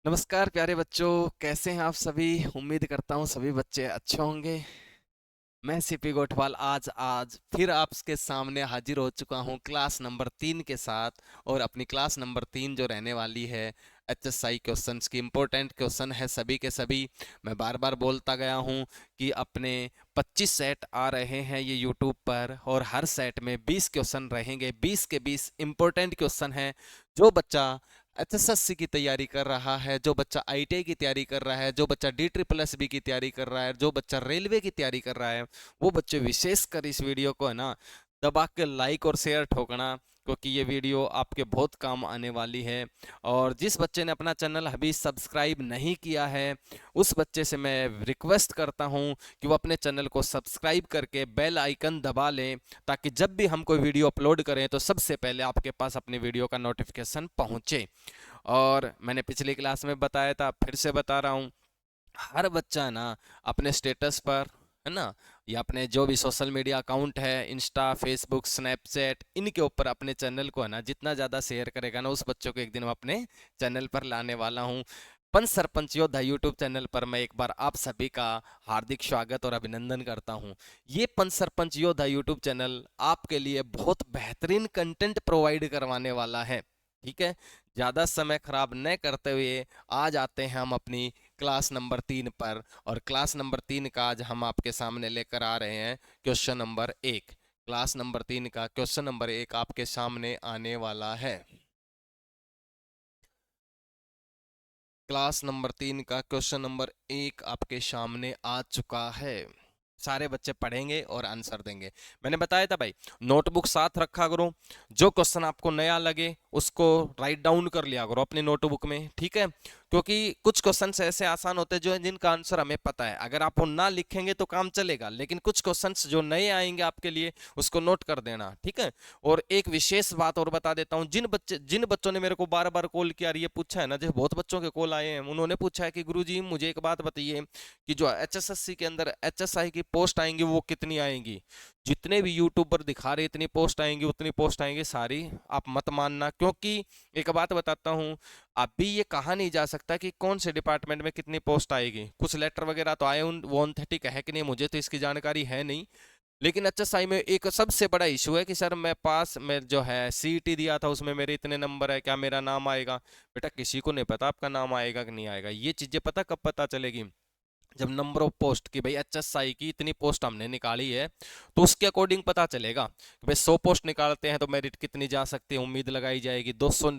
नमस्कार प्यारे बच्चों, कैसे हैं आप सभी। उम्मीद करता हूँ सभी बच्चे अच्छे होंगे। मैं सीपी गोठवाल आज फिर आपके सामने हाजिर हो चुका हूँ क्लास नंबर 3 के साथ। और अपनी क्लास नंबर 3 जो रहने वाली है एचएसआई क्वेश्चंस की, इम्पोर्टेंट क्वेश्चन है सभी के सभी। मैं बार बार बोलता गया हूँ कि अपने 25 सेट आ रहे हैं ये यूट्यूब पर, और हर सेट में 20 क्वेश्चन रहेंगे। 20 के 20 इम्पोर्टेंट क्वेश्चन हैं। जो बच्चा एचएसएससी की तैयारी कर रहा है, जो बच्चा आईटीआई की तैयारी कर रहा है, जो बच्चा डी ट्रिपल एस बी की तैयारी कर रहा है, जो बच्चा रेलवे की तैयारी कर रहा है, वो बच्चे विशेषकर इस वीडियो को है ना दबा के लाइक और शेयर ठोकना, क्योंकि ये वीडियो आपके बहुत काम आने वाली है। और जिस बच्चे ने अपना चैनल अभी सब्सक्राइब नहीं किया है, उस बच्चे से मैं रिक्वेस्ट करता हूँ कि वो अपने चैनल को सब्सक्राइब करके बेल आइकन दबा लें, ताकि जब भी हम कोई वीडियो अपलोड करें तो सबसे पहले आपके पास अपनी वीडियो का नोटिफिकेशन पहुंचे। और मैंने पिछली क्लास में बताया था, फिर से बता रहा हूँ, हर बच्चा ना अपने स्टेटस पर, है ना, या अपने जो भी सोशल मीडिया अकाउंट है, इंस्टा, फेसबुक, स्नैपचैट, इनके ऊपर अपने चैनल को है ना जितना ज़्यादा शेयर करेगा ना, उस बच्चों को एक दिन मैं अपने चैनल पर लाने वाला हूँ। पंच सरपंच योद्धा यूट्यूब चैनल पर मैं एक बार आप सभी का हार्दिक स्वागत और अभिनंदन करता हूँ। ये पंच सरपंच योद्धा यूट्यूब चैनल आपके लिए बहुत बेहतरीन कंटेंट प्रोवाइड करवाने वाला है। ठीक है, ज़्यादा समय खराब न करते हुए आज आते हैं हम अपनी क्लास नंबर 3 पर। और क्लास नंबर 3 का आज हम आपके सामने लेकर आ रहे हैं क्वेश्चन नंबर 1। क्लास नंबर 3 का क्वेश्चन नंबर 1 आपके सामने आने वाला है। क्लास नंबर 3 का क्वेश्चन नंबर 1 आपके सामने आ चुका है। सारे बच्चे पढ़ेंगे और आंसर देंगे। मैंने बताया था भाई, नोटबुक साथ रखा करो। जो क्वेश्चन आपको नया लगे उसको राइट डाउन कर लिया करो अपनी नोटबुक में, ठीक है। क्योंकि कुछ क्वेश्चन ऐसे आसान होते हैं जो जिनका आंसर हमें पता है, अगर आप वो ना लिखेंगे तो काम चलेगा, लेकिन कुछ क्वेश्चन जो नए आएंगे आपके लिए उसको नोट कर देना, ठीक है। और एक विशेष बात और बता देता हूँ, जिन बच्चों ने मेरे को बार बार कॉल किया और ये पूछा है ना, जैसे बहुत बच्चों के कॉल आए हैं, उन्होंने पूछा है कि गुरुजी मुझे एक बात बताइए कि जो एचएसएससी के अंदर एचएसआई की पोस्ट आएंगी वो कितनी आएंगी। जितने भी यूट्यूब पर दिखा रहे इतनी पोस्ट आएंगी उतनी पोस्ट आएंगी सारी, आप मत मानना। क्योंकि एक बात बताता हूँ, अभी ये कहा नहीं जा सकता कि कौन से डिपार्टमेंट में कितनी पोस्ट आएगी। कुछ लेटर वगैरह तो आए, उन वो ऑथेंटिक है कि नहीं मुझे तो इसकी जानकारी है नहीं। लेकिन एचएसआई में एक सबसे बड़ा इशू है कि सर मैं पास में जो है सीईटी दिया था उसमें मेरे इतने नंबर है, क्या मेरा नाम आएगा। बेटा किसी को नहीं पता आपका नाम आएगा कि नहीं आएगा। ये चीजें पता कब पता चलेगी, जब नंबर ऑफ पोस्ट की, भाई एचएसआई की इतनी पोस्ट हमने निकाली है तो उसके अकॉर्डिंग पता चलेगा कि भाई 100 पोस्ट निकालते हैं तो मेरिट कितनी जा सकती है, उम्मीद लगाई जाएगी। 200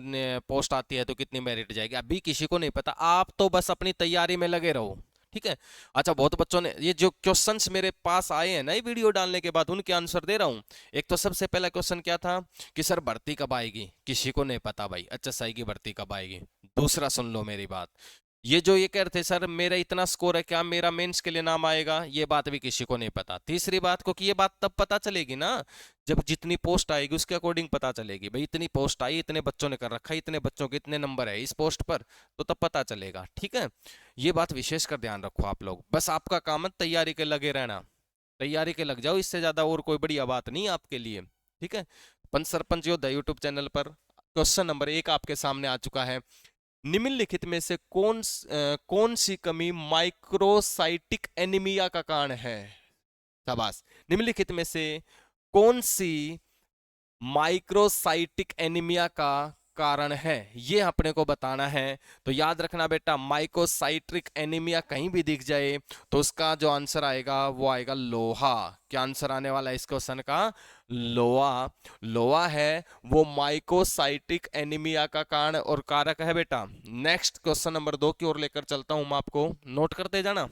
पोस्ट आती है तो कितनी मेरिट जाएगी, अभी किसी को नहीं पता। आप तो बस अपनी तैयारी में लगे रहो, ठीक है। अच्छा, बहुत बच्चों ने ये जो क्वेश्चंस मेरे पास आए हैं ना ये वीडियो डालने के बाद, उनके आंसर दे रहा हूं। एक तो सबसे पहला क्वेश्चन क्या था कि सर भर्ती कब आएगी, किसी को नहीं पता भाई एचएसआई की भर्ती कब आएगी। दूसरा सुन लो मेरी बात, ये जो ये कह रहे थे सर मेरा इतना स्कोर है क्या मेरा मेंस के लिए नाम आएगा, ये बात भी किसी को नहीं पता। तीसरी बात, क्योंकि ये बात तब पता चलेगी ना जब जितनी पोस्ट आएगी उसके अकॉर्डिंग पता चलेगी, भाई इतनी पोस्ट आई, इतने बच्चों ने कर रखा है, इतने बच्चों के इतने नंबर है इस पोस्ट पर, तो तब पता चलेगा, ठीक है। ये बात विशेष कर ध्यान रखो आप लोग, बस आपका काम है तैयारी के लगे रहना। तैयारी के लग जाओ, इससे ज्यादा और कोई बढ़िया बात नहीं आपके लिए, ठीक है। पंच सरपंच योद्धा यूट्यूब चैनल पर क्वेश्चन नंबर 1 आपके सामने आ चुका है। निम्नलिखित में से कौन सी कमी माइक्रोसाइटिक एनीमिया का कारण है। शाबाश। निम्नलिखित में से कौन सी माइक्रोसाइटिक एनीमिया का कारण है, ये अपने को बताना है। तो याद रखना बेटा, माइक्रोसाइट्रिक एनीमिया कहीं भी दिख जाए तो उसका जो आंसर आएगा वो आएगा लोहा। क्या आंसर आने वाला है इस क्वेश्चन का, लोहा। लोहा है वो माइक्रोसाइटिक एनीमिया का कारण और कारक है बेटा। नेक्स्ट क्वेश्चन नंबर 2 की ओर लेकर चलता हूं, मैं आपको नोट करते जाना।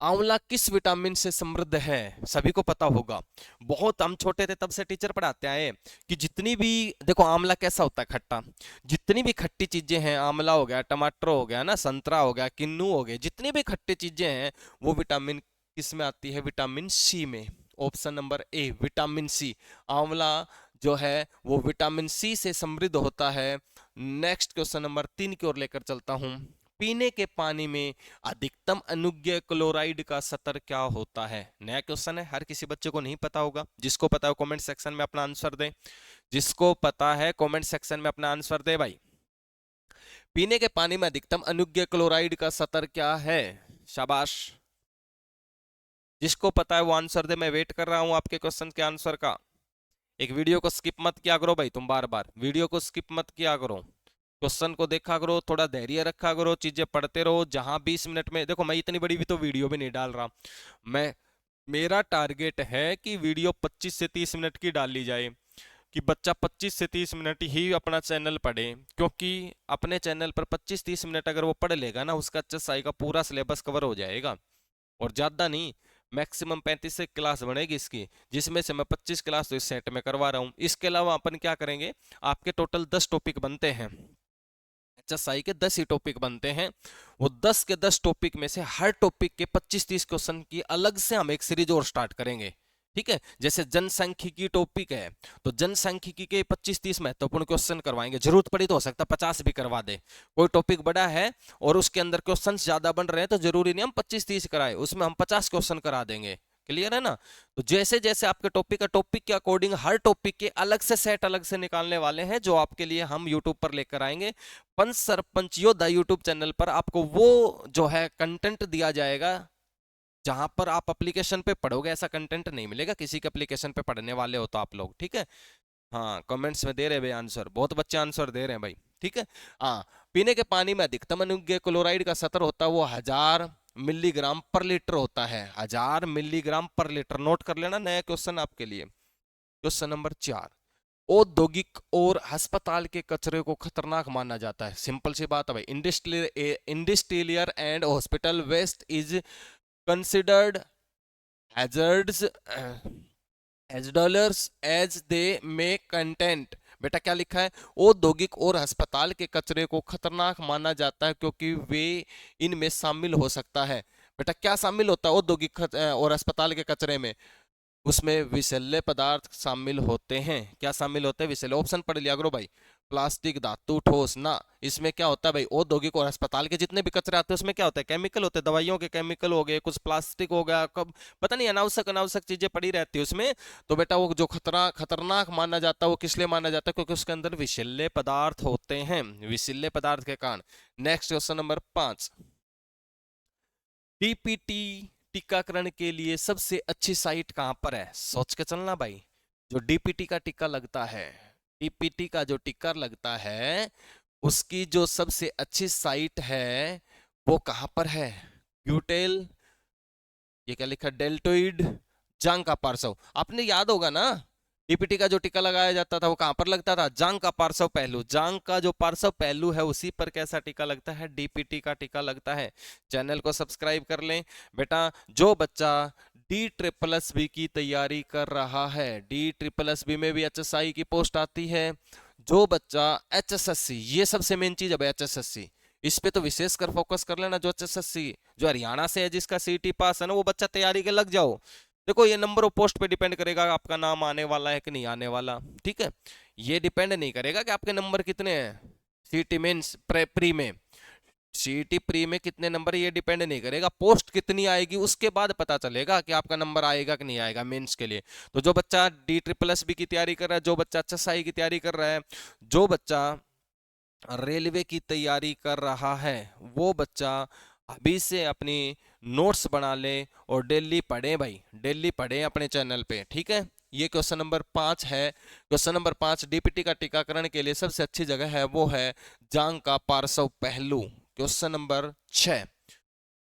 आंवला किस विटामिन से समृद्ध है, सभी को पता होगा। बहुत हम छोटे थे तब से टीचर पढ़ाते आए कि जितनी भी, देखो आंवला कैसा होता है, खट्टा। जितनी भी खट्टी चीजें हैं, आंवला हो गया, टमाटर हो गया ना, संतरा हो गया, किन्नू हो गए, जितनी भी खट्टी चीजें हैं वो विटामिन किस में आती है, विटामिन सी में। Option number A vitamin C. आंवला जो है वो विटामिन सी से समृद्ध होता है। नेक्स्ट क्वेश्चन नंबर 3 की ओर लेकर चलता हूं। पीने के पानी में अधिकतम अनुज्ञेय क्लोराइड का स्तर क्या होता है। नया क्वेश्चन है, हर किसी बच्चे को नहीं पता होगा। जिसको पता है कमेंट सेक्शन में अपना आंसर दे। जिसको पता है कमेंट सेक्शन में अपना आंसर दे भाई। पीने के पानी में अधिकतम अनुज्ञेय क्लोराइड का स्तर क्या है? शाबाश, जिसको पता है वो आंसर दे। मैं वेट कर रहा हूं आपके क्वेश्चन के आंसर का। एक वीडियो को स्किप मत किया करो भाई, तुम बार बार वीडियो को स्किप मत किया करो, क्वेश्चन को देखा करो, थोड़ा धैर्य रखा करो, चीजें पढ़ते रहो। जहां 20 मिनट में देखो, मैं इतनी बड़ी भी तो वीडियो भी नहीं डाल रहा। मैं मेरा टारगेट है कि वीडियो 25 से 30 मिनट की डाल ली जाए, कि बच्चा 25 से 30 मिनट ही अपना चैनल पढ़े, क्योंकि अपने चैनल पर 25-30 मिनट अगर वो पढ़ लेगा ना, उसका HSI का पूरा सिलेबस कवर हो जाएगा। और ज्यादा नहीं, मैक्सिमम 35 से क्लास बनेगी इसकी, जिसमें से मैं 25 क्लास तो इस सेट में करवा रहा हूँ। इसके अलावा अपन क्या करेंगे, आपके टोटल 10 टॉपिक बनते हैं, HSI के 10 ही टॉपिक बनते हैं। वो 10 के 10 टॉपिक में से हर टॉपिक के 25-30 क्वेश्चन की अलग से हम एक सीरीज और स्टार्ट करेंगे। ठीक है, जैसे जनसांख्यिकी टॉपिक है तो जनसांख्यिकी के 25-30 महत्वपूर्ण क्वेश्चन करवाएंगे। जरूरत पड़ी तो हो सकता है 50 भी करवा दे। कोई टॉपिक बड़ा है और उसके अंदर क्वेश्चन ज्यादा बन रहे हैं तो जरूरी नहीं हम 25-30 कराए, उसमें हम 50 क्वेश्चन करा देंगे। क्लियर है ना? तो जैसे जैसे आपके टॉपिक के अकॉर्डिंग हर टॉपिक के अलग से सेट अलग से निकालने वाले हैं, जो आपके लिए हम यूट्यूब पर लेकर आएंगे। पंच सरपंच योद्धा यूट्यूब चैनल पर आपको वो जो है कंटेंट दिया जाएगा, जहां पर आप एप्लीकेशन पे पढ़ोगे ऐसा कंटेंट नहीं मिलेगा। किसी के एप्लीकेशन पे पढ़ने वाले हो तो आप लोग, ठीक है। हाँ, कमेंट्स में दे रहे भाई आंसर, बहुत बच्चे आंसर दे रहे हैं भाई, ठीक है। हाँ, पीने के पानी में अधिकतम अनुज्ञेय क्लोराइड का स्तर होता है वो 1000 मिलीग्राम पर लीटर होता है। 1000 मिलीग्राम पर लीटर, नोट कर लेना। नया क्वेश्चन आपके लिए, क्वेश्चन नंबर 4। औद्योगिक और अस्पताल के कचरे को खतरनाक माना जाता है। सिंपल सी बात है भाई, industrial and hospital waste is considered hazards hazardous as they may content। बेटा क्या लिखा है, औद्योगिक और अस्पताल के कचरे को खतरनाक माना जाता है क्योंकि वे इनमें शामिल हो सकता है। बेटा क्या शामिल होता है औद्योगिक और अस्पताल के कचरे में? उसमें विषैले पदार्थ शामिल होते हैं। क्या शामिल होते हैं? विषैले। ऑप्शन पढ़ लिया करो भाई, प्लास्टिक, धातु, ठोस ना। इसमें क्या होता है भाई, औद्योगिक और अस्पताल के जितने भी कचरे आते हैं उसमें क्या होता है, केमिकल होते हैं, दवाइयों के केमिकल हो गए, कुछ प्लास्टिक हो गया, कब पता नहीं अनावश्यक अनावश्यक चीजें पड़ी रहती है उसमें। तो बेटा वो जो खतरनाक माना जाता है वो किस लिए माना जाता है? क्योंकि उसके अंदर विषैले पदार्थ होते हैं, विषैले पदार्थ के कारण। Next question number 5। डीपीटी टीकाकरण के लिए सबसे अच्छी साइट कहां पर है? सोच के चलना भाई। जो डीपीटी का टीका लगता है, डीपीटी का जो टीका लगता है, उसकी जो सबसे अच्छी साइट है वो कहां पर है? ब्यूटेल, ये क्या लिखा, डेल्टोइड, जांग का पार्श्व। आपने याद होगा ना, डीपीटी का जो टीका लगाया जाता था वो कहां पर लगता था? जांग का पार्श्व पहलू। जांग का जो पार्श्व पहलू है उसी पर कैसा टीका लगता है? डीपीटी का टीका लगता है। चैनल को सब्सक्राइब कर लें बेटा। जो बच्चा DSSB की तैयारी कर रहा है, DSSB में भी HSI की पोस्ट आती है। जो बच्चा HSSC, ये सबसे मेन चीज है HSSC, इस पे तो विशेष कर फोकस कर लेना। जो HSSC जो हरियाणा से है, जिसका CT पास है ना, वो बच्चा तैयारी के लग जाओ। देखो ये नंबर ऑफ पोस्ट पे डिपेंड करेगा आपका नाम आने वाला है कि नहीं आने वाला, ठीक है। ये डिपेंड नहीं करेगा कि आपके नंबर कितने हैं CT मेंस प्री में, CT प्री में कितने नंबर, ये डिपेंड नहीं करेगा। पोस्ट कितनी आएगी उसके बाद पता चलेगा कि आपका नंबर आएगा कि नहीं आएगा मेंस के लिए। तो जो बच्चा DSSB की तैयारी कर रहा है, जो बच्चा HSI की तैयारी कर रहा है, जो बच्चा रेलवे की तैयारी कर रहा है, वो बच्चा अभी से अपनी नोट्स बना ले और डेली पढ़े भाई, डेली पढ़े अपने चैनल पे, ठीक है। ये क्वेश्चन नंबर 5 है। क्वेश्चन नंबर 5, डीपीटी का टीकाकरण के लिए सबसे अच्छी जगह है वो है जांग का पार्श्व पहलू। क्वेश्चन नंबर 6,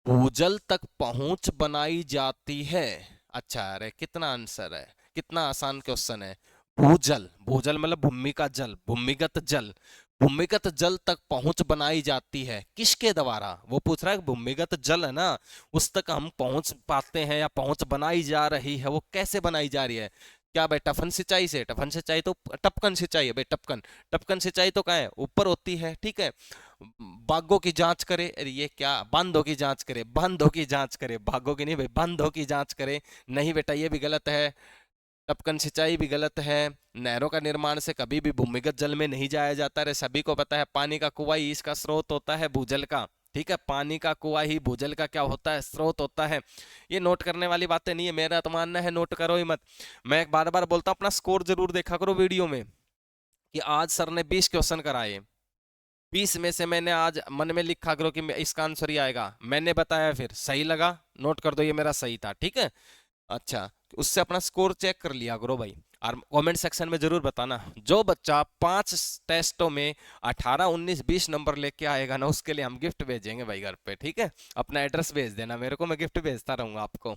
भूजल तक पहुंच बनाई जाती है। अच्छा, अरे कितना आंसर है, कितना आसान क्वेश्चन है। भूजल, भूजल मतलब भूमि का जल, भूमिगत जल। भूमिगत जल तक पहुंच बनाई जाती है किसके द्वारा? वो पूछ रहा है भूमिगत जल है ना, उस तक हम पहुंच पाते हैं या पहुंच बनाई जा रही है, वो कैसे बनाई जा रही है? क्या भाई, टफन सिंचाई से? टफन सिंचाई तो टपकन सिंचाई है भाई, टपकन। टपकन सिंचाई तो कहाँ है? ऊपर होती है, ठीक है। बागों की जांच करे, अरे ये क्या, बांधों की जांच करे, बांधों की जांच करे, बागों की नहीं भाई, बांधों की जांच करे। नहीं बेटा, ये भी गलत है। टपकन सिंचाई भी गलत है। नहरों का निर्माण से कभी भी भूमिगत जल में नहीं जाया जाता है, सभी को पता है। पानी का कुआं ही इसका स्रोत होता है भूजल का, ठीक है। पानी का कुआं ही भूजल का क्या होता है? स्रोत होता है। ये नोट करने वाली बातें नहीं है, मेरा तो मानना है नोट करो ही मत। मैं बार बार बोलता हूँ अपना स्कोर जरूर देखा करो वीडियो में, कि आज सर ने 20 क्वेश्चन कराए, 20 में से मैंने आज मन में लिखा करो कि इसका आंसर ही आएगा, मैंने बताया फिर सही लगा, नोट कर दो ये मेरा सही था, ठीक है। अच्छा, उससे अपना स्कोर चेक कर लिया करो भाई, और कमेंट सेक्शन में जरूर बताना। जो बच्चा 5 टेस्टों में 18 19 20 नंबर लेके आएगा ना, उसके लिए हम गिफ्ट भेजेंगे भाई घर पे, ठीक है। अपना एड्रेस भेज देना मेरे को, मैं गिफ्ट भेजता रहूंगा आपको।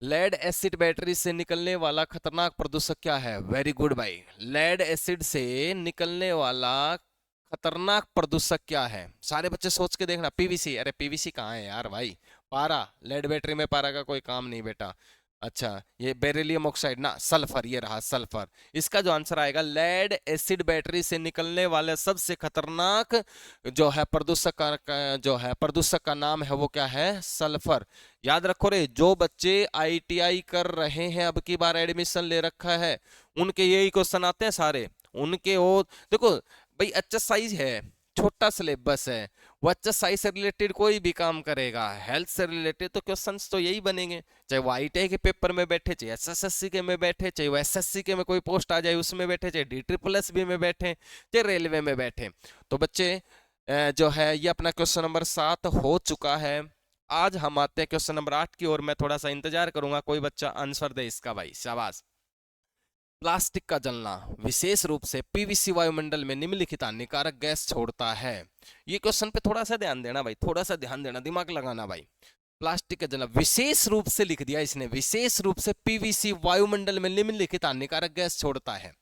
लेड एसिड बैटरी से निकलने वाला खतरनाक प्रदूषक क्या है? वेरी गुड भाई, लेड एसिड से निकलने वाला खतरनाक प्रदूषक क्या है? सारे बच्चे सोच के देखना। पीवीसी, अरे पीवीसी कहाँ है यार भाई, पारा, लेड बैटरी में पारा का कोई काम नहीं बेटा। अच्छा, ये बेरिलियम ऑक्साइड ना, सल्फर, ये रहा सल्फर। इसका जो आंसर आएगा, लेड एसिड बैटरी से निकलने वाले सबसे खतरनाक जो है प्रदूषक जो है प्रदूषक का नाम है वो क्या है? सल्फर। याद रखो रे, जो बच्चे आईटीआई कर रहे हैं, अब की बार एडमिशन ले रखा है, उनके यही क्वेश्चन आते हैं सारे। उनके वो देखो भाई, एक्सरसाइज है, छोटा सिलेबस है, वो एक्सरसाइज से रिलेटेड कोई भी काम करेगा, हेल्थ से रिलेटेड, तो क्वेश्चंस तो यही बनेंगे। चाहे वो आईटीआई के पेपर में बैठे, चाहे एसएससी के में बैठे, चाहे वो एसएससी के में कोई पोस्ट आ जाए उसमें बैठे, चाहे DSSB में बैठे, चाहे रेलवे में बैठे। तो बच्चे जो है ये अपना क्वेश्चन नंबर 7 हो चुका है। आज हम आते हैं क्वेश्चन नंबर 8 की ओर। मैं थोड़ा सा इंतजार करूंगा, कोई बच्चा आंसर दे इसका भाई, शाबाश। प्लास्टिक का जलना विशेष रूप से पीवीसी वायुमंडल में निम्नलिखित हानिकारक गैस छोड़ता है। ये क्वेश्चन पे थोड़ा सा ध्यान देना भाई, थोड़ा सा ध्यान देना, दिमाग लगाना भाई। प्लास्टिक का जलना विशेष रूप से लिख दिया इसने, विशेष रूप से पीवीसी वायुमंडल में निम्नलिखित हानिकारक गैस छोड़ता है।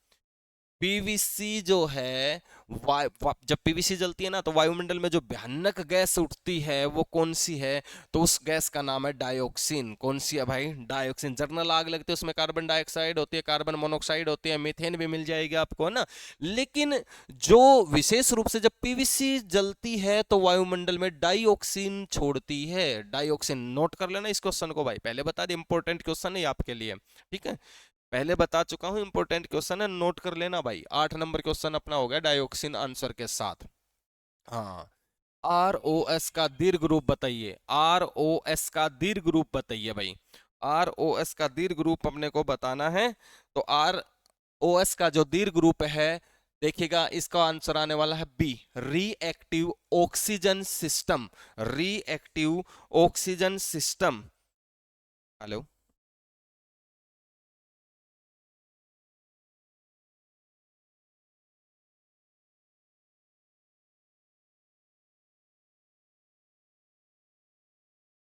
पीवीसी जो है जब पीवीसी जलती है ना, तो वायुमंडल में जो भयानक गैस उठती है वो कौन सी है? तो उस गैस का नाम है डाइऑक्सिन। कौन सी है भाई? डाइऑक्सिन। जर्नल आग लगती है उसमें कार्बन डाइऑक्साइड होती है, कार्बन मोनोऑक्साइड होती है, मीथेन भी मिल जाएगी आपको, है ना। लेकिन जो विशेष रूप से जब पीवीसी जलती है तो वायुमंडल में डाइऑक्सिन छोड़ती है। डाइऑक्सिन, नोट कर लेना इस क्वेश्चन को भाई, पहले बता दे, इंपॉर्टेंट क्वेश्चन है आपके लिए, ठीक है। पहले बता चुका हूं, इंपॉर्टेंट क्वेश्चन है, नोट कर लेना भाई। 8 नंबर क्वेश्चन अपना हो गया डाइऑक्सिन आंसर के साथ। हाँ, ROS का दीर्घ रूप बताइए, ROS का दीर्घ रूप बताइए भाई। ROS का दीर्घ रूप अपने को बताना है। तो ROS का जो दीर्घ रूप है, देखिएगा इसका आंसर आने वाला है B, reactive oxygen system. Reactive oxygen system. Hello,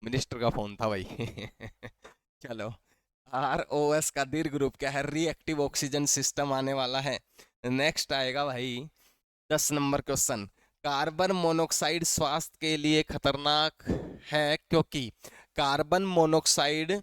minister का फोन था भाई। चलो, ROS का दीर्घ रूप क्या है? रिएक्टिव ऑक्सीजन सिस्टम आने वाला है। नेक्स्ट आएगा भाई 10 नंबर क्वेश्चन। कार्बन मोनोऑक्साइड स्वास्थ्य के लिए खतरनाक है क्योंकि, कार्बन मोनोऑक्साइड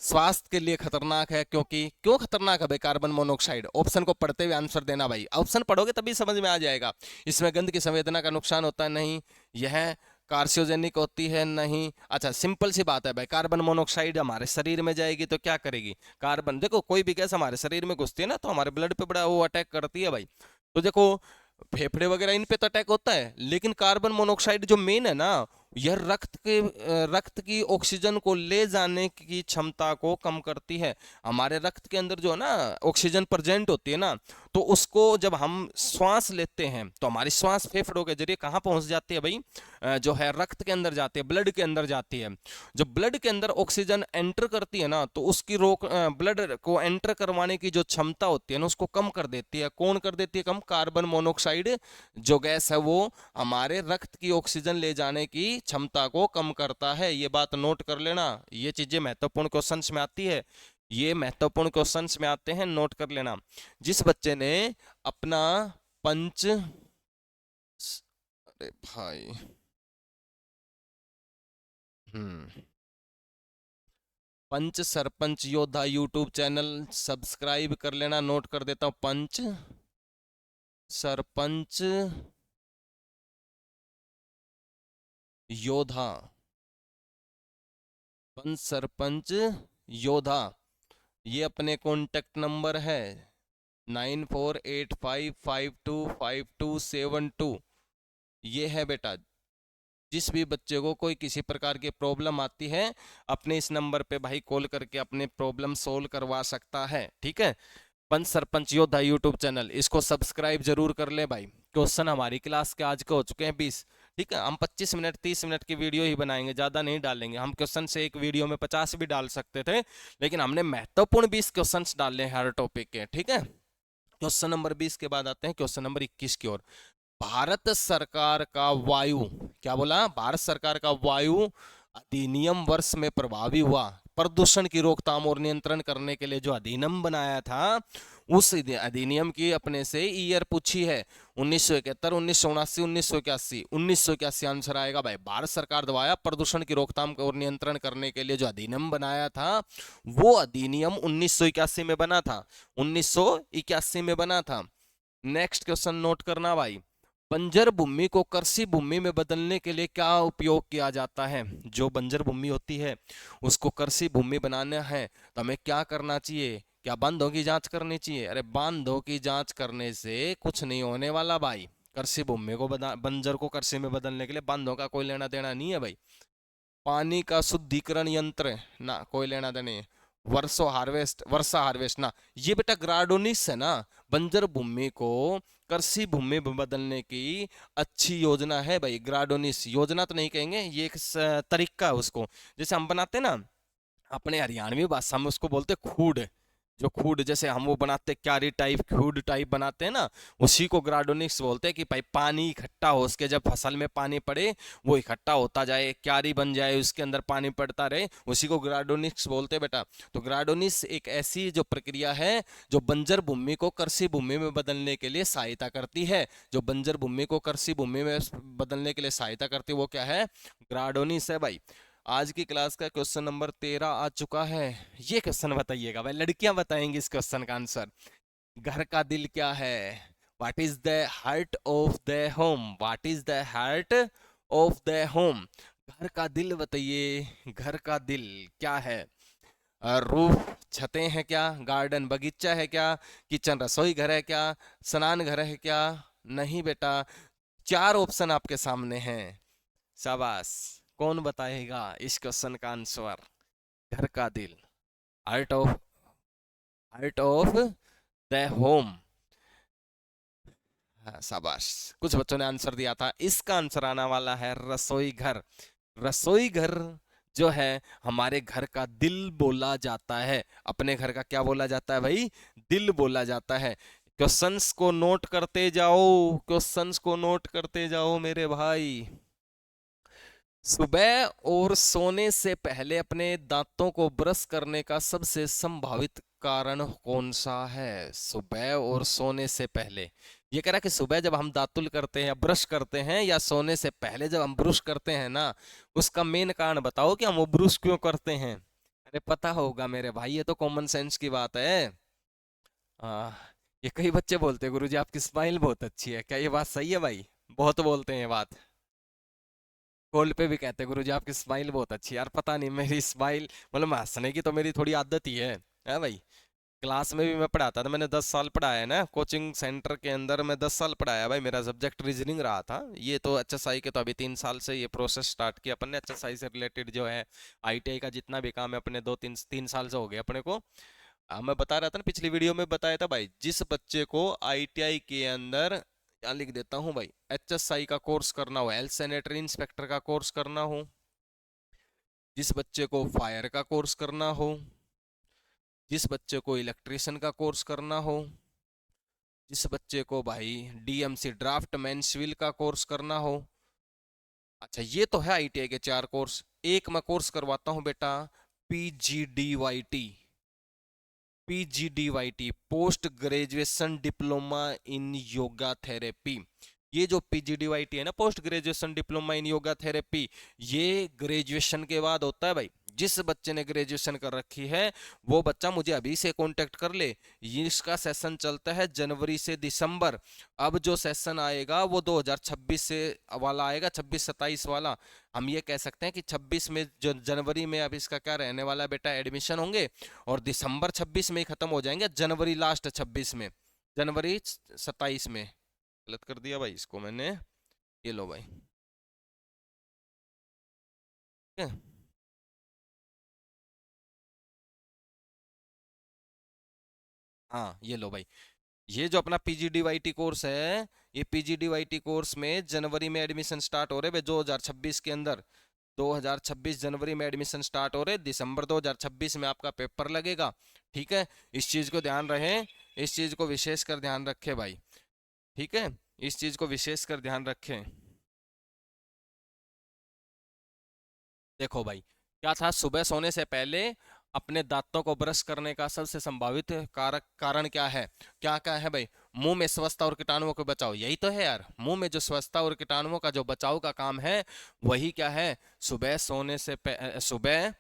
स्वास्थ्य के लिए खतरनाक है क्योंकि, क्यों खतरनाक है भाई कार्बन मोनोऑक्साइड? ऑप्शन को पढ़ते हुए आंसर देना भाई, ऑप्शन पढ़ोगे तभी समझ में आ जाएगा। इसमें गंध की संवेदना का नुकसान होता है? नहीं। यह कार्सियोजेनिक होती है? नहीं। अच्छा, सिंपल सी बात है भाई, कार्बन मोनोऑक्साइड हमारे शरीर में जाएगी तो क्या करेगी? कार्बन, देखो कोई भी गैस हमारे शरीर में घुसती है ना, तो हमारे ब्लड पे बड़ा वो अटैक करती है भाई। तो देखो, फेफड़े वगैरह इन पे तो अटैक होता है, लेकिन कार्बन मोनोऑक्साइड जो मेन है ना, यह रक्त की ऑक्सीजन को ले जाने की क्षमता को कम करती है। हमारे रक्त के अंदर जो है ना ऑक्सीजन प्रेजेंट होती है ना, तो उसको जब हम श्वास लेते हैं तो हमारी श्वास फेफड़ों के जरिए कहाँ पहुंच जाती है भाई? जो है रक्त के अंदर जाती है, ब्लड के अंदर जाती है। जब ब्लड के अंदर ऑक्सीजन एंटर करती है ना, तो उसकी ब्लड को एंटर करवाने की जो क्षमता होती है ना, उसको कम कर देती है। कौन कर देती है कम? कार्बन मोनोऑक्साइड जो गैस है वो हमारे रक्त की ऑक्सीजन ले जाने की क्षमता को कम करता है। ये बात नोट कर लेना, ये चीजें महत्वपूर्ण क्वेश्चंस में आती है, ये महत्वपूर्ण क्वेश्चंस में आते हैं, नोट कर लेना। जिस बच्चे ने अपना पंच, अरे भाई, पंच सरपंच योद्धा यूट्यूब चैनल सब्सक्राइब कर लेना, नोट कर देता हूं, पंच सरपंच योद्धा, पंच सरपंच योद्धा, ये अपने कॉन्टेक्ट नंबर है 9485525272। ये है बेटा, जिस भी बच्चे को कोई किसी प्रकार की प्रॉब्लम आती है, अपने इस नंबर पे भाई कॉल करके अपने प्रॉब्लम सोल्व करवा सकता है, ठीक है। पंच सरपंच योद्धा यूट्यूब चैनल, इसको सब्सक्राइब जरूर कर ले भाई, क्वेश्चन हमारी क्लास के आज के हो चुके हैं 20। ठीक है, हम 25 मिनट 30 मिनट की वीडियो ही बनाएंगे, ज्यादा नहीं डालेंगे। हम क्वेश्चन से एक वीडियो में 50 भी डाल सकते थे, लेकिन हमने महत्वपूर्ण 20 क्वेश्चन डाले हैं हर टॉपिक के। ठीक है, क्वेश्चन नंबर 20 के बाद आते हैं क्वेश्चन नंबर 21 की ओर। भारत सरकार का वायु, क्या बोला, भारत सरकार का वायु अधिनियम वर्ष में प्रभावी हुआ। प्रदूषण की रोकथाम और नियंत्रण करने के लिए जो अधिनियम बनाया था, उस अधिनियम की अपने से ईयर पूछी है। 1971, 1979, 1981। 1981 आंसर आएगा भाई। भारत सरकार द्वारा प्रदूषण की रोकथाम और नियंत्रण करने के लिए जो अधिनियम बनाया था, वो अधिनियम 1981 में बना था। 1981 में बना था। नेक्स्ट क्वेश्चन नोट करना भाई। बंजर भूमि को कृषि भूमि में बदलने के लिए क्या उपयोग किया जाता है? जो बंजर भूमि होती है उसको कृषि भूमि बनाना है तो हमें क्या करना चाहिए? क्या बांधों की जांच करनी चाहिए? अरे बांधों की जांच करने से कुछ नहीं होने वाला भाई। कृषि भूमि को बंजर को कृषि में बदलने के लिए बांधों का कोई लेना देना नहीं है भाई। पानी का शुद्धिकरण यंत्र ना, कोई लेना देना नहीं है। वर्षा हार्वेस्ट ना, ये बेटा ग्राडोनिस है ना। बंजर भूमि को कृषि भूमि में बदलने की अच्छी योजना है भाई। ग्राडोनिस योजना तो नहीं कहेंगे, ये एक तरीका है उसको। जैसे हम बनाते हैं ना, अपने हरियाणवी भाषा में उसको बोलते खूड। जो खूड, जैसे हम वो बनाते क्यारी टाइप खूड टाइप बनाते हैं ना, उसी को ग्राडोनिक्स बोलते हैं। कि भाई पानी इकट्ठा हो उसके, जब फसल में पानी पड़े वो इकट्ठा होता जाए, क्यारी बन जाए, उसके अंदर पानी पड़ता रहे, उसी को ग्राडोनिक्स बोलते हैं बेटा। तो ग्राडोनिक्स एक ऐसी जो प्रक्रिया है जो बंजर भूमि को कृषि भूमि में बदलने के लिए सहायता करती है। जो बंजर भूमि को कृषि भूमि में बदलने के लिए सहायता करती है वो क्या है? ग्राडोनिक्स है भाई। आज की क्लास का क्वेश्चन नंबर 13 आ चुका है। ये क्वेश्चन बताइएगा भाई, लड़कियां बताएंगी इस क्वेश्चन का आंसर। घर का दिल क्या है? What is the heart of the home? What is the heart of the home? घर का दिल बताइए, घर का दिल क्या है? रूफ, छतें हैं क्या? गार्डन बगीचा है क्या? किचन रसोई घर है क्या? स्नान घर है क्या? नहीं बेटा। चार ऑप्शन आपके सामने हैं। शाबाश। कौन बताएगा इस क्वेश्चन का आंसर? घर का दिल, हार्ट ऑफ द होम। हाँ, शाबाश। कुछ बच्चों ने आंसर दिया था। इसका आंसर आने वाला है रसोई घर। रसोई घर जो है हमारे घर का दिल बोला जाता है। अपने घर का क्या बोला जाता है भाई? दिल बोला जाता है। क्वेश्चंस को नोट करते जाओ, क्वेश्चंस को नोट करते जाओ मेरे भाई। सुबह और सोने से पहले अपने दांतों को ब्रश करने का सबसे संभावित कारण कौन सा है? सुबह और सोने से पहले। ये कह रहा है कि सुबह जब हम दातुल करते हैं या ब्रश करते हैं, या सोने से पहले जब हम ब्रश करते हैं ना, उसका मेन कारण बताओ कि हम वो ब्रश क्यों करते हैं। अरे पता होगा मेरे भाई, ये तो कॉमन सेंस की बात है। आ, ये कई बच्चे बोलते हैं गुरुजी आपकी स्माइल बहुत अच्छी है। क्या ये बात सही है भाई? बहुत बोलते हैं ये बात। कॉल पे भी कहते हैं गुरुजी आपकी स्माइल बहुत अच्छी है। यार पता नहीं, मेरी स्माइल मतलब हंसने की तो मेरी थोड़ी आदत ही है भाई। क्लास में भी मैं पढ़ाता था, मैंने 10 साल पढ़ाया है ना कोचिंग सेंटर के अंदर। मैं 10 साल पढ़ाया भाई। मेरा सब्जेक्ट रीजनिंग रहा था। ये तो एचएसआई के तो अभी 3 साल से ये प्रोसेस स्टार्ट किया अपन ने। एचएसआई से रिलेटेड जो है आईटीआई का जितना भी काम है अपने 2 3 3 साल से हो गया अपने को। मैं बता रहा था ना, पिछली वीडियो में बताया था भाई, जिस बच्चे को आईटीआई के अंदर, क्या लिख देता हूँ भाई, एचएसआई का कोर्स करना हो, हेल्थ सैनिटरी इंस्पेक्टर का कोर्स करना हो, जिस बच्चे को फायर का कोर्स करना हो, जिस बच्चे को इलेक्ट्रिशियन का कोर्स करना हो, जिस बच्चे को भाई डीएमसी ड्राफ्टमैन सिविल का कोर्स करना हो। अच्छा ये तो है आईटीआई के 4 कोर्स। एक मैं कोर्स करवाता हूँ बेटा, PGDYT. PGDYT post graduation diploma in yoga therapy. ये जो पीजीडीवाईटी है ना, post graduation diploma in yoga therapy, ये ग्रेजुएशन के बाद होता है भाई। जिस बच्चे ने ग्रेजुएशन कर रखी है वो बच्चा मुझे अभी से कांटेक्ट कर ले। ये इसका सेशन चलता है जनवरी से दिसंबर। अब जो सेशन आएगा वो 2026 से वाला आएगा, 26 27 वाला। हम ये कह सकते हैं कि 26 में जो जनवरी में अब इसका क्या रहने वाला है बेटा, एडमिशन होंगे। और दिसंबर 26 में ही खत्म हो जाएंगे, जनवरी लास्ट 26 में, जनवरी 27 में। गलत कर दिया भाई इसको मैंने। ये लो भाई, ठीक है। हाँ ये लो भाई, ये जो अपना पीजीडीवाईटी कोर्स है, ये पीजीडीवाईटी कोर्स में जनवरी में एडमिशन स्टार्ट हो रहे भाई 2026 के अंदर। 2026 जनवरी में एडमिशन स्टार्ट हो रहे, दिसंबर 2026 में आपका पेपर लगेगा। ठीक है, इस चीज को ध्यान रहे, इस चीज को विशेष कर ध्यान रखे भाई। ठीक है, इस चीज को विशेष कर ध्यान रखें। देखो भाई, क्या था, सुबह सोने से पहले अपने दांतों को ब्रश करने का सबसे संभावित कारक कारण क्या है? क्या क्या है भाई? मुंह में स्वच्छता और कीटाणुओं को बचाओ, यही तो है यार। मुंह में जो स्वच्छता और कीटाणुओं का जो बचाव का काम है, वही क्या है? सुबह सोने से सुबह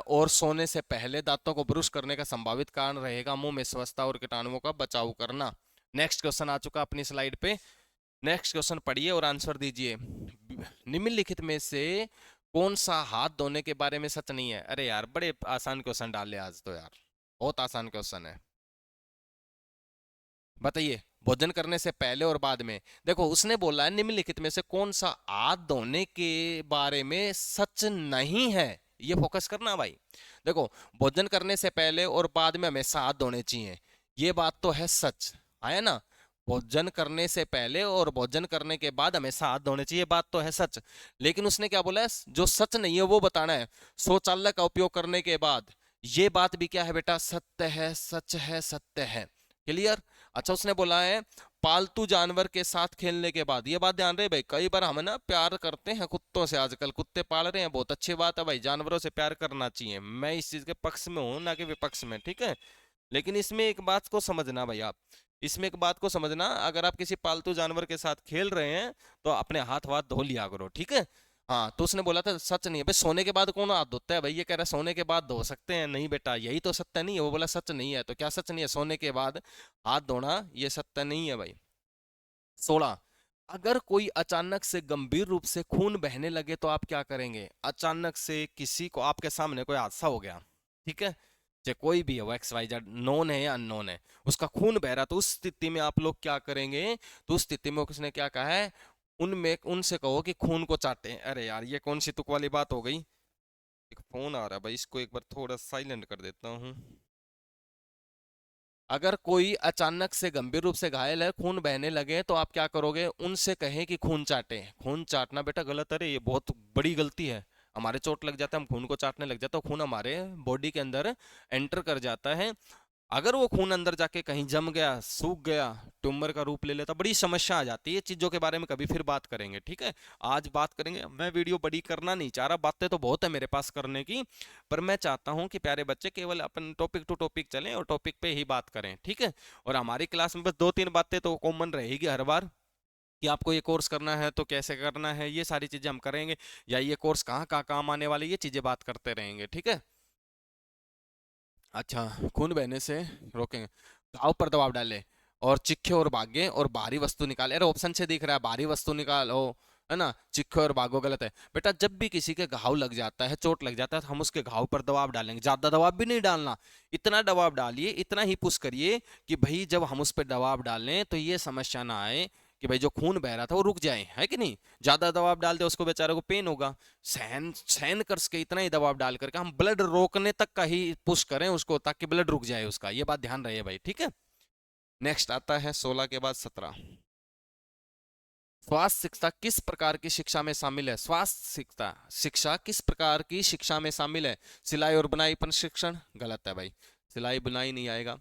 और सोने से पहले दांतों को ब्रश करने का संभावित कारण रहेगा मुंह में स्वच्छता और कीटाणुओं का बचाव करना। नेक्स्ट क्वेश्चन आ चुका अपनी स्लाइड पे। नेक्स्ट क्वेश्चन पढ़िए और आंसर दीजिए। निम्नलिखित में से कौन सा हाथ धोने के बारे में सच नहीं है? अरे यार, बड़े आसान क्वेश्चन डाले आज तो यार, बहुत आसान क्वेश्चन है। बताइए, भोजन करने से पहले और बाद में। देखो, उसने बोला है निम्नलिखित में से कौन सा हाथ धोने के बारे में सच नहीं है, ये फोकस करना भाई। देखो, भोजन करने से पहले और बाद में हमेशा हाथ धोने चाहिए, ये बात तो है सच, है ना। भोजन करने से पहले और भोजन करने के बाद हमेशा हाथ धोने चाहिए, बात तो है सच। लेकिन उसने क्या बोला है, जो सच नहीं है वो बताना है। शौचालय का उपयोग करने के बाद, ये बात भी क्या है बेटा? सत्य है, सच है, सत्य है। क्लियर? अच्छा, उसने बोला है पालतू जानवर के साथ खेलने के बाद, ये बात ध्यान रहे भाई, कई बार हम ना प्यार करते हैं कुत्तों से, आजकल कुत्ते पाल रहे हैं, बहुत अच्छी बात है भाई, जानवरों से प्यार करना चाहिए, मैं इस चीज के पक्ष में हूं, ना कि विपक्ष में। ठीक है, लेकिन इसमें एक बात को समझना भाई आप, इसमें एक बात को समझना, अगर आप किसी पालतू जानवर के साथ खेल रहे हैं तो अपने हाथ वाथ धो लिया करो। ठीक है, हाँ। तो उसने बोला था सच नहीं है भाई, सोने के बाद कौन हाथ धोता है भाई? ये कह रहा है सोने के बाद धो सकते हैं, नहीं बेटा, यही तो सत्य नहीं है। वो बोला सच नहीं है, तो क्या सच नहीं है? सोने के बाद हाथ धोना ये सत्य नहीं है भाई। 16, अगर कोई अचानक से गंभीर रूप से खून बहने लगे तो आप क्या करेंगे? अचानक से किसी को, आपके सामने कोई हादसा हो गया, ठीक है, चाहे कोई भी हो, एक्स वाई जेड, नोन है या अननोन है, उसका खून बह रहा, तो उस स्थिति में आप लोग क्या करेंगे? तो उस स्थिति में किसने क्या कहा है, उनमें उनसे कहो कि खून को चाटे। अरे यार, ये कौन सी तुक वाली बात हो गई? एक फोन आ रहा है भाई, इसको एक बार थोड़ा साइलेंट कर देता हूँ। अगर कोई अचानक से गंभीर रूप से घायल है, खून बहने लगे, तो आप क्या करोगे? उनसे कहें कि खून चाटे। खून चाटना बेटा गलत है रे, ये बहुत बड़ी गलती है। हमारे चोट लग जाता है, हम खून को चाटने लग जाते हैं, खून हमारे बॉडी के अंदर एंटर कर जाता है। अगर वो खून अंदर जाके कहीं जम गया, सूख गया, ट्यूमर का रूप ले लेता, बड़ी समस्या आ जाती है। ये चीजों के बारे में कभी फिर बात करेंगे, ठीक है। आज बात करेंगे, मैं वीडियो बड़ी करना नहीं चाह रहा, बातें तो बहुत है मेरे पास करने की, पर मैं चाहता हूं कि प्यारे बच्चे केवल अपन टॉपिक टू टॉपिक चलें और टॉपिक पे ही बात करें, ठीक है। और हमारी क्लास में बस 2-3 बातें तो कॉमन रहेगी हर बार, कि आपको ये कोर्स करना है तो कैसे करना है, ये सारी चीजें हम करेंगे, या ये कोर्स कहाँ कहाँ काम आने वाले, ये चीजें बात करते रहेंगे, ठीक है। अच्छा, खून बहने से रोकेंगे, घाव पर दबाव डाले और चिखे और भागे और बाहरी वस्तु निकाले। अरे ऑप्शन से दिख रहा है, बाहरी वस्तु निकालो, है ना, चिखे और भागो गलत है बेटा। जब भी किसी के घाव लग जाता है, चोट लग जाता है, तो हम उसके घाव पर दबाव डालेंगे, ज्यादा दबाव भी नहीं डालना, इतना दबाव डालिए, इतना ही पुश करिए कि भाई जब हम उस पर दबाव डालें तो ये समस्या ना आए कि भाई जो खून बह रहा था वो रुक जाए, है कि नहीं। ज्यादा दबाव डाल दे, उसको बेचारे को पेन होगा, सहन सहन कर सके, इतना ही दबाव डाल करके हम ब्लड रोकने तक का ही पुश करें उसको, ताकि ब्लड रुक जाए उसका, ये बात ध्यान रहे भाई, ठीक है। नेक्स्ट आता है 16 के बाद 17, स्वास्थ्य शिक्षा किस प्रकार की शिक्षा में शामिल है? स्वास्थ्य शिक्षा शिक्षा किस प्रकार की शिक्षा में शामिल है? सिलाई और बुनाई प्रशिक्षण, गलत है भाई, सिलाई बुनाई नहीं आएगा।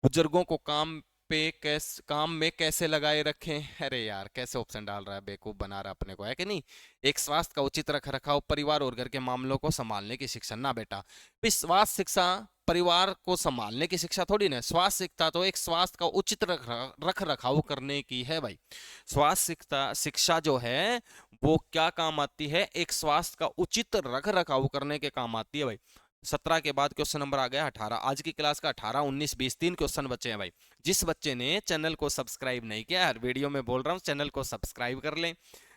बुजुर्गों को काम में कैसे लगाए रखें? अरे यार, कैसे ऑप्शन डाल रहा है, बेवकूफ बना रहा है अपने को, है कि नहीं। एक स्वास्थ्य का उचित रख रखाव, परिवार और घर के मामलों को संभालने की शिक्षा, ना बेटा। स्वास्थ्य शिक्षा परिवार को संभालने की शिक्षा थोड़ी ना, स्वास्थ्य शिक्षा तो एक स्वास्थ्य का उचित रख रखाव करने की है भाई। स्वास्थ्य शिक्षा जो है वो क्या काम आती है? एक स्वास्थ्य का उचित रख रखाव करने के काम आती है भाई। 17 के बाद क्वेश्चन नंबर आ गया 18, आज की क्लास का 18, 19, 20, 3 क्वेश्चन बचे हैं भाई। जिस बच्चे ने चैनल को सब्सक्राइब नहीं किया, हर वीडियो में बोल रहा हूँ, चैनल को सब्सक्राइब कर ले,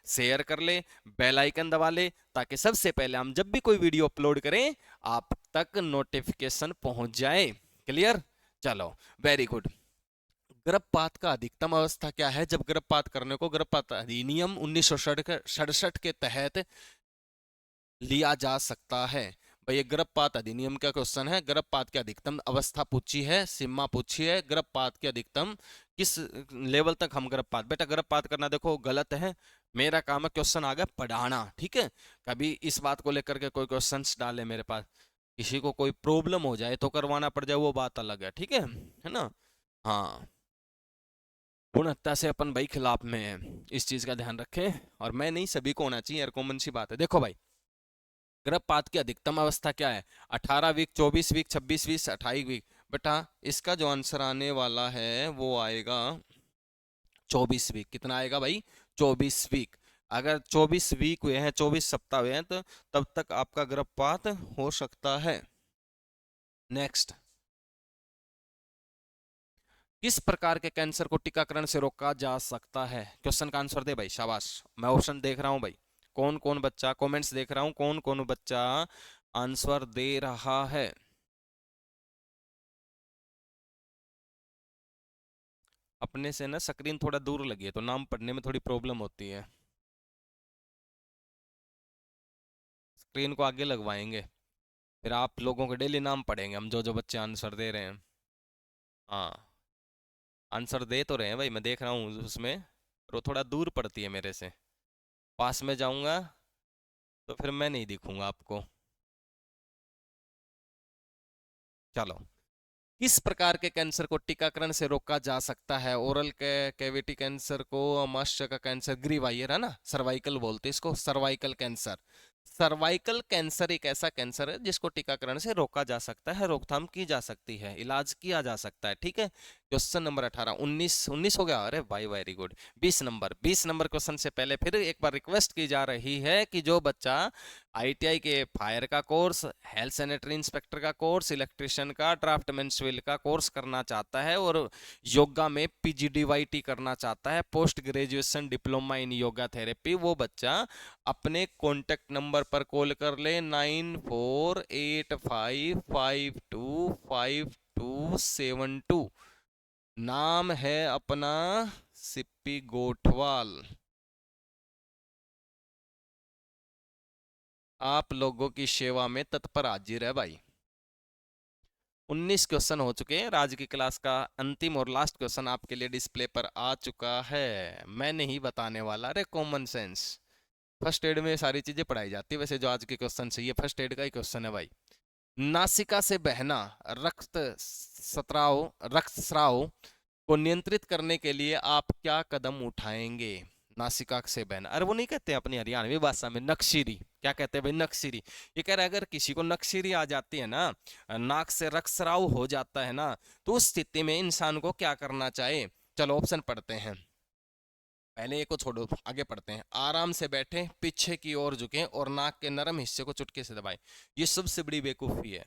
शेयर कर ले, बेल आइकन दबा ले, ताकि सबसे पहले हम जब भी कोई वीडियो अपलोड करें आप तक नोटिफिकेशन पहुंच जाए। क्लियर? चलो, वेरी गुड। गर्भपात का अधिकतम अवस्था क्या है? जब गर्भपात करने को गर्भपात अधिनियम 1967 के तहत लिया जा सकता है। भाई ये गर्भपात अधिनियम का क्वेश्चन है। गर्भपात की अधिकतम अवस्था पूछी है, सीमा पूछी है, गर्भपात की अधिकतम किस लेवल तक हम गर्भपात, बेटा गर्भपात करना देखो गलत है। मेरा काम है क्वेश्चन आगे पढ़ाना, ठीक है। कभी इस बात को लेकर के कोई क्वेश्चंस डाले मेरे पास, किसी को कोई प्रॉब्लम हो जाए तो करवाना पड़ जाए, वो बात अलग है, ठीक है ना। हाँ, भ्रूण हत्या से अपन भाई खिलाफ में है, इस चीज का ध्यान रखें। और मैं नहीं, सभी को होना चाहिए यार, कॉमन सी बात है। देखो भाई, गर्भपात की अधिकतम अवस्था क्या है? 18 वीक, 24 वीक, 26 वीक, 28 वीक। बेटा इसका जो आंसर आने वाला है वो आएगा 24 वीक। कितना आएगा भाई? 24 वीक। अगर 24 वीक हुए हैं, 24 सप्ताह हुए हैं, तो तब तक आपका गर्भपात हो सकता है। नेक्स्ट, किस प्रकार के कैंसर को टीकाकरण से रोका जा सकता है? क्वेश्चन का आंसर दे भाई, शाबाश। मैं ऑप्शन देख रहा हूं भाई, कौन कौन बच्चा, कमेंट्स देख रहा हूं, कौन कौन बच्चा आंसर दे रहा है। अपने से ना स्क्रीन थोड़ा दूर लगी है तो नाम पढ़ने में थोड़ी प्रॉब्लम होती है। स्क्रीन को आगे लगवाएंगे, फिर आप लोगों के डेली नाम पढ़ेंगे हम, जो जो बच्चे आंसर दे रहे हैं। हाँ, आंसर दे तो रहे हैं भाई, मैं देख रहा हूँ उसमें, पर वो थोड़ा दूर पड़ती है मेरे से। पास में जाऊंगा तो फिर मैं नहीं दिखूंगा आपको। चलो, किस प्रकार के कैंसर को टीकाकरण से रोका जा सकता है? ओरल कैविटी कैंसर को, अमाशय का कैंसर, ग्रीवा, ये रहा ना, सर्वाइकल बोलते हैं इसको, सर्वाइकल कैंसर। सर्वाइकल कैंसर एक ऐसा कैंसर है जिसको टीकाकरण से रोका जा सकता है, रोकथाम की जा सकती है, इलाज किया जा सकता है, ठीक है। क्वेश्चन नंबर 18, 19 हो गया, अरे भाई वेरी गुड। 20 नंबर क्वेश्चन से पहले फिर एक बार रिक्वेस्ट की जा रही है कि जो बच्चा आईटीआई के फायर का कोर्स, हेल्थ सैनिटरी इंस्पेक्टर का कोर्स, इलेक्ट्रिशियन का, ड्राफ्टमैन सिविल का कोर्स करना चाहता है और योगा में पीजीडीवाईटी करना चाहता है, post graduation diploma in yoga therapy, वो बच्चा अपने कॉन्टेक्ट नंबर पर कॉल कर ले, 9485525272। नाम है अपना सिप्पी गोठवाल। आप लोगों की सेवा में तत्पर हाजिर है भाई। 19 क्वेश्चन हो चुके हैं, आज की क्लास का अंतिम और लास्ट क्वेश्चन आपके लिए डिस्प्ले पर आ चुका है। मैं नहीं बताने वाला, अरे कॉमन सेंस। फर्स्ट एड में सारी चीजें पढ़ाई जाती है, वैसे जो आज के क्वेश्चन है ये फर्स्ट एड का ही क्वेश्चन है भाई। नासिका से बहना रक्त स्राव, रक्त स्राव को नियंत्रित करने के लिए आप क्या कदम उठाएंगे? नासिका से बहना, अरे वो नहीं कहते अपनी हरियाणवी भाषा में नक्सीरी, क्या कहते हैं भाई? नक्सीरी। ये कह रहा है अगर किसी को नक्सीरी आ जाती है ना, नाक से रक्तस्राव हो जाता है ना, तो उस स्थिति में इंसान को क्या करना चाहिए? चलो ऑप्शन पढ़ते हैं, पहले ये को छोड़ो, आगे पढ़ते हैं। आराम से बैठे, पीछे की ओर झुकें और नाक के नरम हिस्से को चुटकी से दबाएं। ये सबसे बड़ी बेवकूफी है।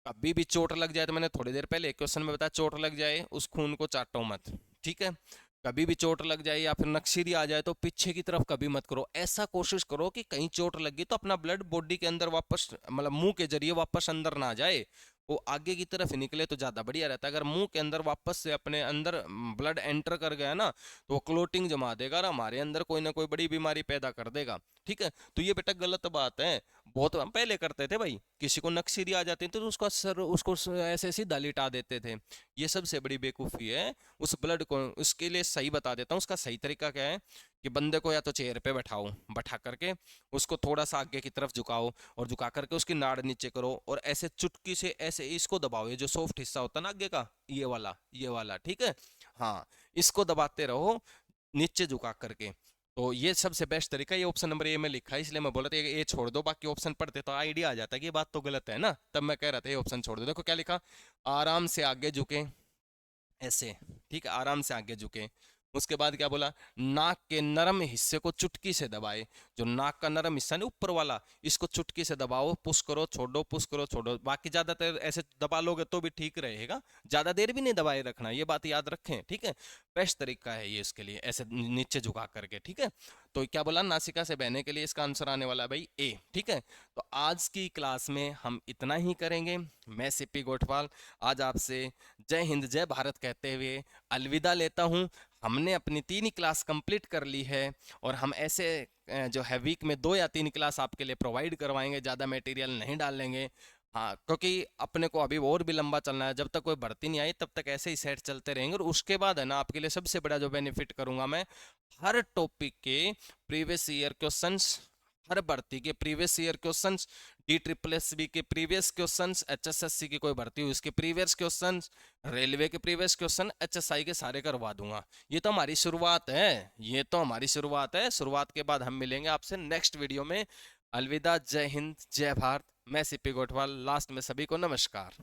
कभी भी चोट लग जाए, तो मैंने थोड़ी देर पहले एक क्वेश्चन में बताया, चोट लग जाए उस खून को चाटो मत, ठीक है। कभी भी चोट लग जाए या फिर नक्सीरी आ जाए तो पीछे की तरफ कभी मत करो। ऐसा कोशिश करो कि कहीं चोट लगी तो अपना ब्लड बॉडी के अंदर वापस, मतलब मुंह के जरिए वापस अंदर ना जाए, वो आगे की तरफ ही निकले तो ज्यादा बढ़िया रहता है। अगर मुंह के अंदर वापस से अपने अंदर ब्लड एंटर कर गया ना, तो वो क्लोटिंग जमा देगा और हमारे अंदर कोई ना कोई बड़ी बीमारी पैदा कर देगा, ठीक है। तो ये बेटा गलत बात है। बहुत हम पहले करते थे भाई, किसी को नक्सीरी आ जाती थी तो उसका सर, उसको ऐसे सीधा लिटा देते थे। ये सबसे बड़ी बेवकूफी है। उस ब्लड को, उसके लिए सही बता देता हूँ, उसका सही तरीका क्या है कि बंदे को या तो चेयर पे बैठाओ, बैठा करके उसको थोड़ा सा आगे की तरफ झुकाओ और झुका करके उसकी नाड़ नीचे करो और ऐसे चुटकी से ऐसे इसको दबाओ, ये जो सॉफ्ट हिस्सा होता है ना आगे का, ये वाला, ठीक है। हाँ, इसको दबाते रहो नीचे झुका करके। तो ये सबसे बेस्ट तरीका, ये ऑप्शन नंबर ए में लिखा है, इसलिए मैं बोला था ये छोड़ दो, बाकी ऑप्शन पढ़ते तो आइडिया आ जाता है कि ये बात तो गलत है ना, तब मैं कह रहा था ये ऑप्शन छोड़ दो। देखो क्या लिखा, आराम से आगे झुके, ऐसे, ठीक है, आराम से आगे झुके। उसके बाद क्या बोला, नाक के नरम हिस्से को चुटकी से दबाए। जो नाक का नरम हिस्सा है ऊपर वाला, इसको चुटकी से दबाओ, पुश करो छोड़ो, पुश करो छोड़ो। बाकी ज्यादातर ऐसे दबा लोगे तो भी ठीक रहेगा, ज्यादा देर भी नहीं दबाए रखना, ये बात याद रखें, ठीक है। बेस्ट तरीका है ये इसके लिए, ऐसे नीचे झुका करके, ठीक है। तो क्या बोला, नासिका से बहने के लिए इसका आंसर आने वाला है भाई ए, ठीक है। तो आज की क्लास में हम इतना ही करेंगे। मैं सिप्पी गोठवाल आज आपसे जय हिंद जय भारत कहते हुए अलविदा लेता हूं। हमने अपनी 3 ही क्लास कंप्लीट कर ली है और हम ऐसे जो है वीक में 2 या 3 क्लास आपके लिए प्रोवाइड करवाएंगे, ज़्यादा मटेरियल नहीं डालेंगे। हाँ, क्योंकि अपने को अभी और भी लंबा चलना है, जब तक कोई भर्ती नहीं आई तब तक ऐसे ही सेट चलते रहेंगे। और उसके बाद है ना, आपके लिए सबसे बड़ा जो बेनिफिट करूंगा मैं, हर टॉपिक के प्रीवियस ईयर क्वेश्चंस, हर भर्ती के प्रीवियस ईयर क्वेश्चंस, DSSB के प्रीवियस क्वेश्चंस, HSSC की कोई भर्ती हुई उसके प्रीवियस क्वेश्चंस, रेलवे के प्रीवियस क्वेश्चन, HSI के सारे करवा दूंगा। ये तो हमारी शुरुआत है, ये तो हमारी शुरुआत है। शुरुआत के बाद हम मिलेंगे आपसे नेक्स्ट वीडियो में। अलविदा, जय हिंद, जय भारत। मैं CP गोठवाल, लास्ट में सभी को नमस्कार।